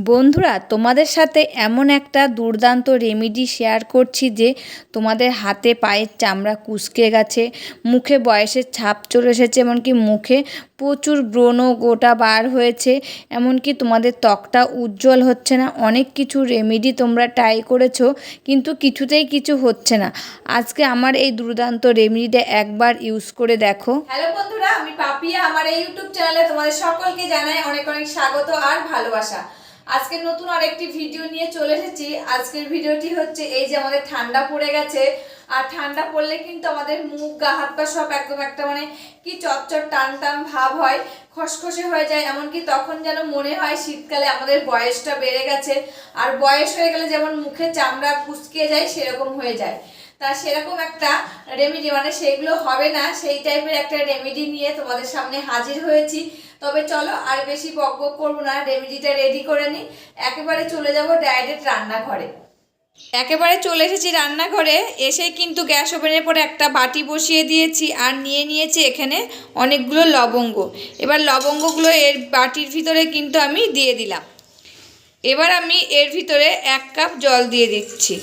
বন্ধুরা, তোমাদের সাথে এমন একটা দুর্দান্ত রেমেডি শেয়ার করছি যে তোমাদের হাতে পায়ের চামড়া কুঁচকে গেছে, মুখে বয়সের ছাপ চলে এসেছে, এমনকি মুখে প্রচুর ব্রণ গোটা বার হয়েছে, এমনকি তোমাদের ত্বকটা উজ্জ্বল হচ্ছে না। অনেক কিছু রেমেডি তোমরা ট্রাই করেছো কিন্তু কিছুতেই কিছু হচ্ছে না। আজকে আমার এই দুর্দান্ত রেমেডিটা একবার ইউজ করে দেখো। হ্যালো বন্ধুরা, আমি পাপিয়া। আমার এই ইউটিউব চ্যানেলে তোমাদের সকলকে জানাই অনেক অনেক স্বাগত আর ভালোবাসা। আজকে নতুন আরেকটি ভিডিও নিয়ে চলে এসেছি। আজকের ভিডিওটি হচ্ছে এই যে আমাদের ঠান্ডা পড়ে গেছে, আর ঠান্ডা পড়লে কিন্তু আমাদের মুখ গা হাত পা সব একদম একটা কি চটচট টান টান ভাব হয়, খসখসে হয়ে যায়। এমনকি তখন যেন মনে হয় শীতকালে আমাদের বয়সটা বেড়ে গেছে, আর বয়স হয়ে গেলে যেমন মুখে চামড়া কুঁচকে যায় সেরকম হয়ে যায়। তা সেরকম একটা রেমেডি, সেগুলো হবে না সেই টাইপের একটা রেমেডি নিয়ে তোমাদের সামনে হাজির হয়েছি। তবে চলো আর বেশি বকবক করবো না, রেমেডিটা রেডি করে নিই। একেবারে চলে যাব ডাইরেক্ট রান্নাঘরে। একেবারে চলে এসেছি রান্নাঘরে। এসেই কিন্তু গ্যাস ওভেনের পরে একটা বাটি বসিয়ে দিয়েছি আর নিয়ে নিয়েছি এখানে অনেকগুলো লবঙ্গ। এবার লবঙ্গগুলো এর বাটির ভিতরে কিন্তু আমি দিয়ে দিলাম। এবার আমি এর ভিতরে 1 কাপ জল দিয়ে দিচ্ছি।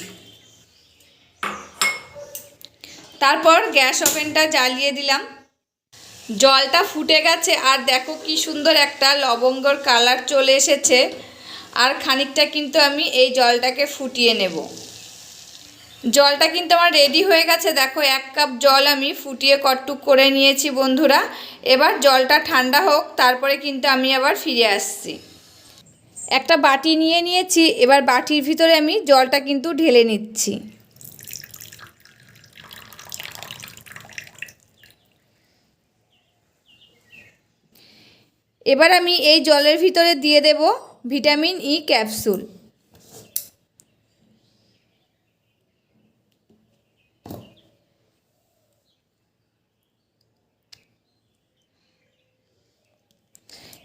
তারপর গ্যাস ওভেনটা জ্বালিয়ে দিলাম। জলটা ফুটে গেছে আর দেখো কি সুন্দর একটা লবঙ্গর কালার চলে এসেছে। আর খানিকটা কিন্তু আমি এই জলটাকে ফুটিয়ে নেব। জলটা কিন্তু আমার রেডি হয়ে গেছে। দেখো 1 কাপ জল আমি ফুটিয়ে কটটুক করে নিয়েছি বন্ধুরা। এবার জলটা ঠান্ডা হোক, তারপরে কিন্তু আমি আবার ফিরে আসছি। একটা বাটি নিয়ে নিয়েছি, এবার বাটির ভিতরে আমি জলটা কিন্তু ঢেলে নিচ্ছি। এবার আমি এই জলের ভিতরে দিয়ে দেব ভিটামিন ই ক্যাপসুল।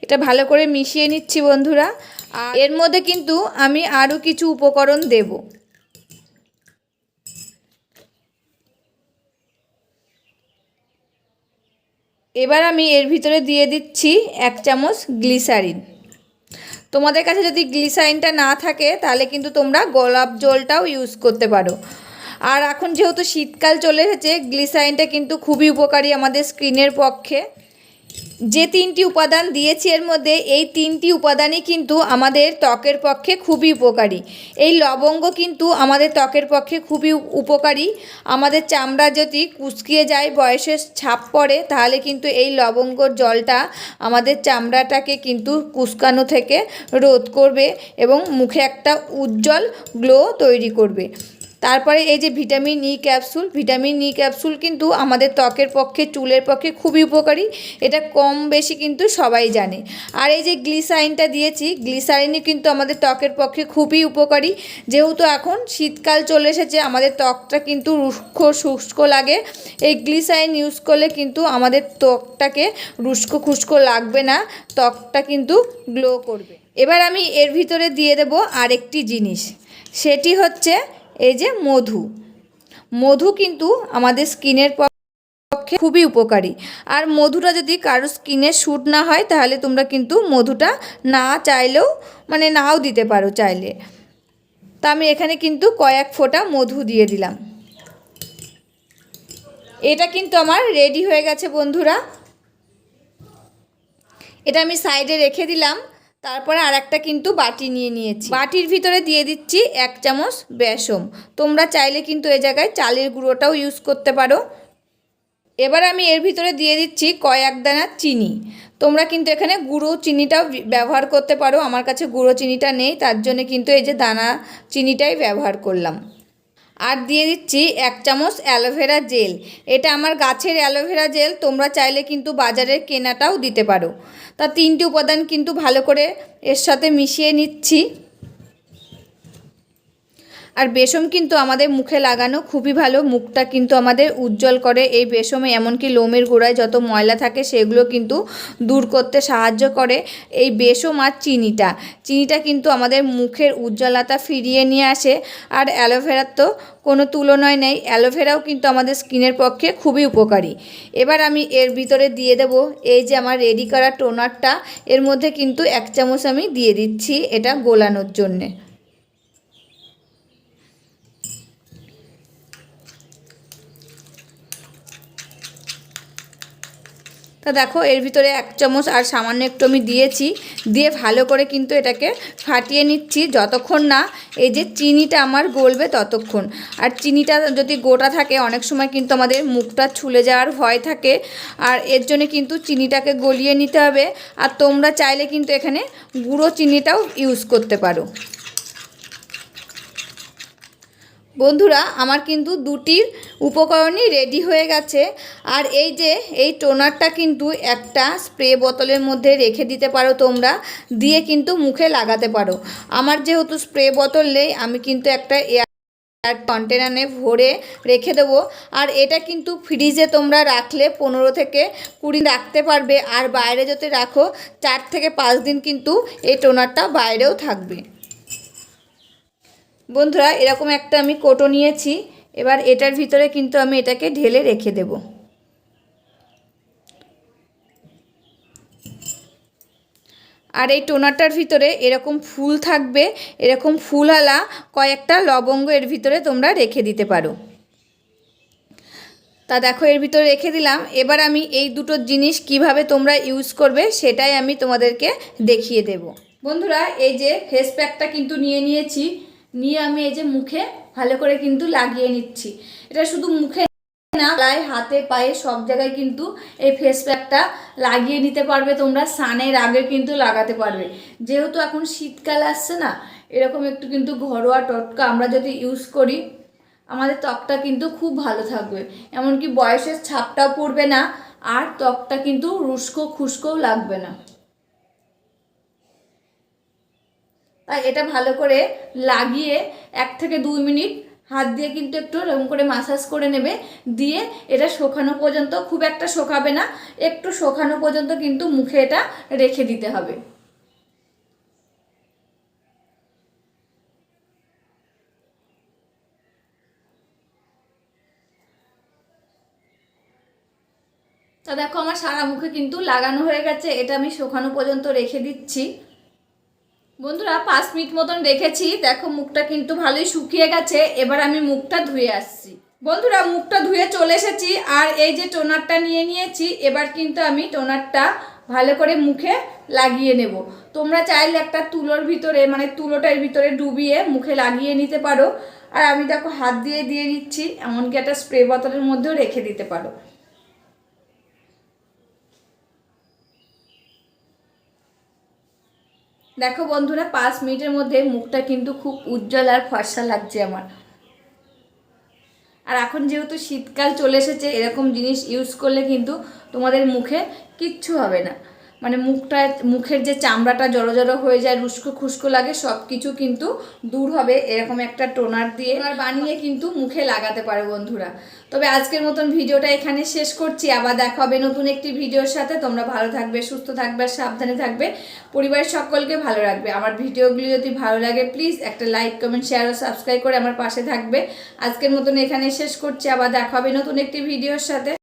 এটা ভালো করে মিশিয়ে নিচ্ছি বন্ধুরা। আর এর মধ্যে কিন্তু আমি আরও কিছু উপকরণ দেব। এবার আমি এর ভিতরে দিয়ে দিচ্ছি 1 চামচ গ্লিসারিন। তোমাদের কাছে যদি গ্লিসারিনটা না থাকে তাহলে কিন্তু তোমরা গোলাপ জলটাও ইউজ করতে পারো। আর এখন যেহেতু শীতকাল চলে এসেছে, গ্লিসারিনটা কিন্তু খুবই উপকারী আমাদের স্কিনের পক্ষে। যে 3টি উপাদান দিয়েছি এর মধ্যে, এই 3টি উপাদানই কিন্তু আমাদের ত্বকের পক্ষে খুবই উপকারী। এই লবঙ্গ কিন্তু আমাদের ত্বকের পক্ষে খুবই উপকারী। আমাদের চামড়া যদি কুঁচকিয়ে যায়, বয়সের ছাপ পড়ে, তাহলে কিন্তু এই লবঙ্গর জলটা আমাদের চামড়াটাকে কিন্তু কুঁচকানো থেকে রোধ করবে এবং মুখে একটা উজ্জ্বল গ্লো তৈরি করবে। তারপরে এই যে vitamin E capsule, vitamin E capsule কিন্তু আমাদের ত্বকের পক্ষে, চুলের পক্ষে খুবই উপকারী। এটা কম বেশি কিন্তু সবাই জানে। আর এই যে গ্লিসারিনটা দিয়েছি, গ্লিসারিনই কিন্তু আমাদের ত্বকের পক্ষে খুবই উপকারী। যেহেতু এখন শীতকাল চলে এসেছে, আমাদের ত্বকটা কিন্তু রুক্ষ শুষ্ক লাগে। এই গ্লিসারিন ইউজ করলে কিন্তু আমাদের ত্বকটাকে রুষ্ক খুষ্ক লাগবে না, ত্বকটা কিন্তু গ্লো করবে। এবার আমি এর ভিতরে দিয়ে দেব আরেকটি জিনিস, সেটি হচ্ছে এই যে মধু। মধু কিন্তু আমাদের স্কিনের পক্ষে খুবই উপকারী। আর মধুটা যদি কারো স্কিনে শ্যুট না হয়, তাহলে তোমরা কিন্তু মধুটা না চাইলেও নাও দিতে পারো চাইলে। তা আমি এখানে কিন্তু কয়েক ফোঁটা মধু দিয়ে দিলাম। এটা কিন্তু আমার রেডি হয়ে গেছে বন্ধুরা। এটা আমি সাইডে রেখে দিলাম। তারপরে আর একটা কিন্তু বাটি নিয়ে নিয়েছি। বাটির ভিতরে দিয়ে দিচ্ছি 1 চামচ বেসম। তোমরা চাইলে কিন্তু এ জায়গায় চালের গুঁড়োটাও ইউজ করতে পারো। এবার আমি এর ভিতরে দিয়ে দিচ্ছি কয়েক দানা চিনি। তোমরা কিন্তু এখানে গুঁড়ো চিনিটাও ব্যবহার করতে পারো। আমার কাছে গুঁড়ো চিনিটা নেই, তার জন্য কিন্তু এই যে দানা চিনিটাই ব্যবহার করলাম। আর দিয়ে দিচ্ছি 1 চামচ অ্যালোভেরা জেল। এটা আমার গাছের অ্যালোভেরা জেল, তোমরা চাইলে কিন্তু বাজারের কেনাটাও দিতে পারো। তা 3টি উপাদান কিন্তু ভালো করে এর সাথে মিশিয়ে নিচ্ছি। আর বেসম কিন্তু আমাদের মুখে লাগানো খুবই ভালো, মুখটা কিন্তু আমাদের উজ্জ্বল করে এই বেসমে। এমনকি লোমের গোড়ায় যত ময়লা থাকে সেগুলো কিন্তু দূর করতে সাহায্য করে এই বেসম। আর চিনিটা কিন্তু আমাদের মুখের উজ্জ্বলতা ফিরিয়ে নিয়ে আসে। আর অ্যালোভেরার তো কোনো তুলনায় নেই, অ্যালোভেরাও কিন্তু আমাদের স্কিনের পক্ষে খুবই উপকারী। এবার আমি এর ভিতরে দিয়ে দেব এই যে আমার রেডি করা টোনারটা, এর মধ্যে কিন্তু 1 চামচ আমি দিয়ে দিচ্ছি এটা গোলানোর জন্যে। তা দেখো এর ভিতরে 1 চামচ আর সামান্য একটু আমি দিয়েছি, দিয়ে ভালো করে কিন্তু এটাকে ফাটিয়ে নিচ্ছি যতক্ষণ না এই যে চিনিটা আমার গলবে ততক্ষণ। আর চিনিটা যদি গোটা থাকে অনেক সময় কিন্তু আমাদের মুখটা ছুলে যাওয়ার ভয় থাকে, আর এর জন্য কিন্তু চিনিটাকে গলিয়ে নিতে হবে। আর তোমরা চাইলে কিন্তু এখানে গুঁড়ো চিনিটাও ইউজ করতে পারো। বন্ধুরা আমার কিন্তু দুটির উপকরণই রেডি হয়ে গেছে। আর এই যে এই টোনারটা কিন্তু একটা স্প্রে বোতলের মধ্যে রেখে দিতে পারো তোমরা, দিয়ে কিন্তু মুখে লাগাতে পারো। আমার যেহেতু স্প্রে বোতল নেই আমি কিন্তু একটা এয়ার কন্টেনারে ভরে রেখে দেবো। আর এটা কিন্তু ফ্রিজে তোমরা রাখলে 15 থেকে 20 রাখতে পারবে। আর বাইরে যদি রাখো 4 থেকে 5 দিন কিন্তু এই টোনারটা বাইরেও থাকবে। বন্ধুরা এরকম একটা আমি কোটো নিয়েছি, এবার এটার ভিতরে কিন্তু আমি এটাকে ঢেলে রেখে দেব। আর এই টোনারটার ভিতরে এরকম ফুল থাকবে, এরকম ফুলওয়ালা কয়েকটা লবঙ্গ এর ভিতরে তোমরা রেখে দিতে পারো। তা দেখো এর ভিতরে রেখে দিলাম। এবার আমি এই দুটো জিনিস কিভাবে তোমরা ইউজ করবে সেটাই আমি তোমাদেরকে দেখিয়ে দেব। বন্ধুরা এই যে ফেস প্যাকটা কিন্তু নিয়েছি, নিয়ে আমি এই যে মুখে ভালো করে কিন্তু লাগিয়ে নিচ্ছি। এটা শুধু মুখে না, গায়ে হাতে পায়ে সব জায়গায় কিন্তু এই ফেস প্যাকটা লাগিয়ে নিতে পারবে তোমরা। স্নানের আগে কিন্তু লাগাতে পারবে, যেহেতু এখন শীতকাল আসছে না, এরকম একটু কিন্তু ঘরোয়া টোটকা আমরা যদি ইউজ করি আমাদের ত্বকটা কিন্তু খুব ভালো থাকবে। এমনকি বয়সের ছাপটাও পড়বে না, আর ত্বকটা কিন্তু রুস্কো খুস্কোও লাগবে না। তাই এটা ভালো করে লাগিয়ে 1 থেকে 2 মিনিট হাত দিয়ে কিন্তু একটু এরকম করে মাসাজ করে নেবে। দিয়ে এটা শুকানো পর্যন্ত, খুব একটা শুকাবে না, একটু শুকানো পর্যন্ত কিন্তু মুখে এটা রেখে দিতে হবে। তা দেখো আমার সারা মুখে কিন্তু লাগানো হয়ে গেছে, এটা আমি শুকানো পর্যন্ত রেখে দিচ্ছি। বন্ধুরা 5 মিনিট মতন রেখেছি, দেখো মুখটা কিন্তু ভালোই শুকিয়ে গেছে। এবার আমি মুখটা ধুয়ে আসছি। বন্ধুরা মুখটা ধুয়ে চলে এসেছি, আর এই যে টোনারটা নিয়েছি, এবার কিন্তু আমি টোনারটা ভালো করে মুখে লাগিয়ে নেব। তোমরা চাইলে একটা তুলোর ভিতরে, মানে তুলোটার ভিতরে ডুবিয়ে মুখে লাগিয়ে নিতে পারো। আর আমি দেখো হাত দিয়ে নিচ্ছি, এমনকি একটা স্প্রে বোতলের মধ্যেও রেখে দিতে পারো। দেখো বন্ধুরা 5 মিনিটের মধ্যে মুখটা কিন্তু খুব উজ্জ্বল আর ফর্সা লাগছে আমার। আর এখন যেহেতু শীতকাল চলে এসেছে, এরকম জিনিস ইউজ করলে কিন্তু তোমাদের মুখে কিচ্ছু হবে না। মানে মুখের যে চামড়াটা জড়ো জড়ো হয়ে যায়, রুস্কো খুস্কো লাগে, সব কিছু কিন্তু দূর হবে এরকম একটা টোনার দিয়ে। আর বানিয়ে কিন্তু মুখে লাগাতে পারো বন্ধুরা। তবে আজকের মতন ভিডিওটা এখানে শেষ করছি, আবার দেখা হবে নতুন একটি ভিডিওর সাথে। তোমরা ভালো থাকবে, সুস্থ থাকবে, সাবধানে থাকবে, পরিবারের সকলকে ভালো রাখবে। আমার ভিডিওগুলি যদি ভালো লাগে প্লিজ একটা লাইক, কমেন্ট, শেয়ার ও সাবস্ক্রাইব করে আমার পাশে থাকবে। আজকের মতন এখানে শেষ করছি, আবার দেখা হবে নতুন একটি ভিডিওর সাথে।